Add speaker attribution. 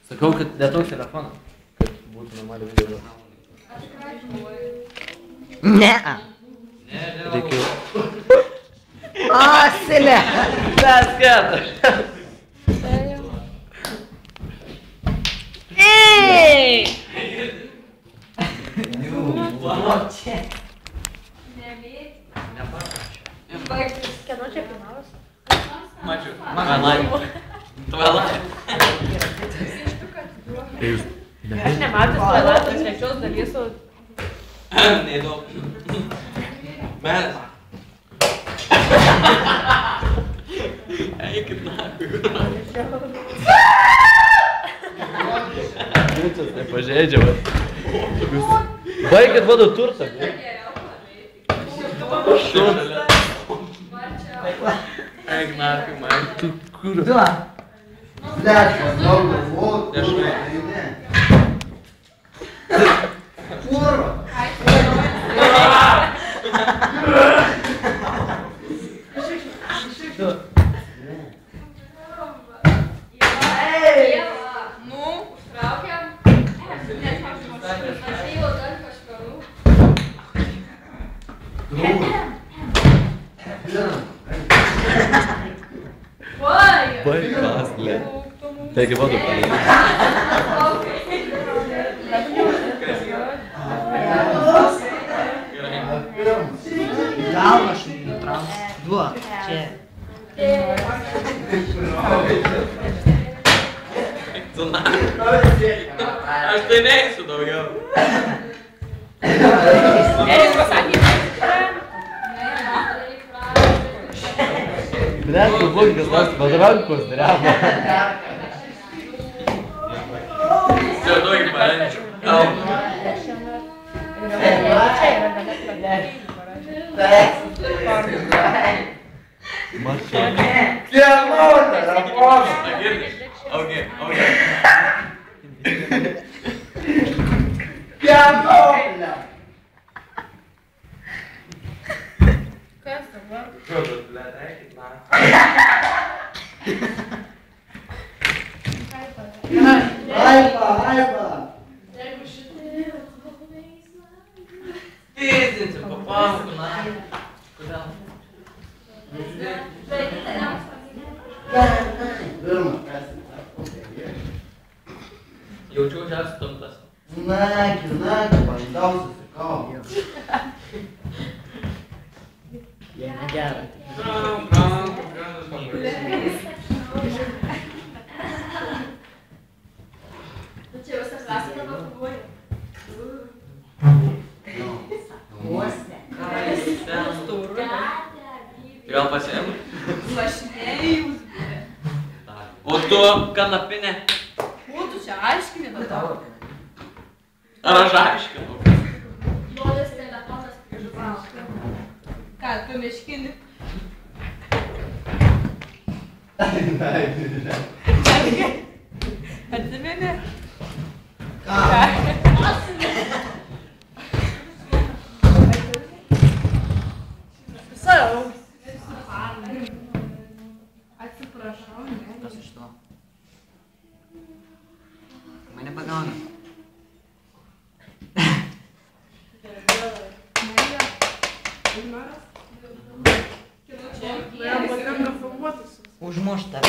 Speaker 1: Sakau, kad lietaus telefoną, kad būtų normaliai video.
Speaker 2: Ne.
Speaker 1: Reikėjo.
Speaker 2: Asilė.
Speaker 1: Tas kartas.
Speaker 2: Ei!
Speaker 1: Čia.
Speaker 3: Nepaprašė.
Speaker 4: Kieno čia finalas?
Speaker 3: Mačiau.
Speaker 1: Mano laimė.
Speaker 3: Tvoja laimė.
Speaker 4: Aš nematęs tualetos trečios dalies, o...
Speaker 3: Neįdomu. Mes. Eikit nahui.
Speaker 1: Būtas nepažeidžiamas. Baigit vado turtą.
Speaker 3: Eik nahui, man.
Speaker 1: Tu kur?
Speaker 2: Duo.
Speaker 5: Dešim, naudą, vot,
Speaker 3: Dešinė.
Speaker 5: Kurva.
Speaker 4: Nu, užtraukiam. Atėjo dar kažkarų.
Speaker 1: Baigas, ble. Taigi vado palikti.
Speaker 2: Galva šunį nutrauks. Duo. Čia.
Speaker 3: Tu nahui. Aš tai neįsiu daugiau.
Speaker 4: Eris pasakė.
Speaker 1: Ble, tu blogas nors rankos dreba.
Speaker 3: Čia duok parenčiu. Kalbu.
Speaker 4: Čia yra gana
Speaker 1: Mačiau.
Speaker 5: Kienote, rapos.
Speaker 3: Girdi? Augi.
Speaker 5: Kienote.
Speaker 4: Kas dabar?
Speaker 3: Žodžiu, ble, eikit nahui.
Speaker 5: Aipa, aipa.
Speaker 3: Pizdinti, papasakok, nahui. Kodėl?
Speaker 5: Pirma, kas
Speaker 3: Jaučiau šias stumtas.
Speaker 5: Nagi, bandau susikauti.
Speaker 2: Jie negera.
Speaker 4: Čia visą klasę dabar pabuoju.
Speaker 3: Gal pasiėmė?
Speaker 4: Lašinėjus.
Speaker 3: O tu kanapinė?
Speaker 4: Būtų čia aiškinė dabar.
Speaker 3: Ar aš aiškinu?
Speaker 4: Nuodas telefonas prižubraukia. Ką, tu miškinį? Atsimeni?
Speaker 5: Ką?
Speaker 4: Visau. Atsiprašau, ne?
Speaker 2: Kas iš to? Mane pagauna. Užmušta.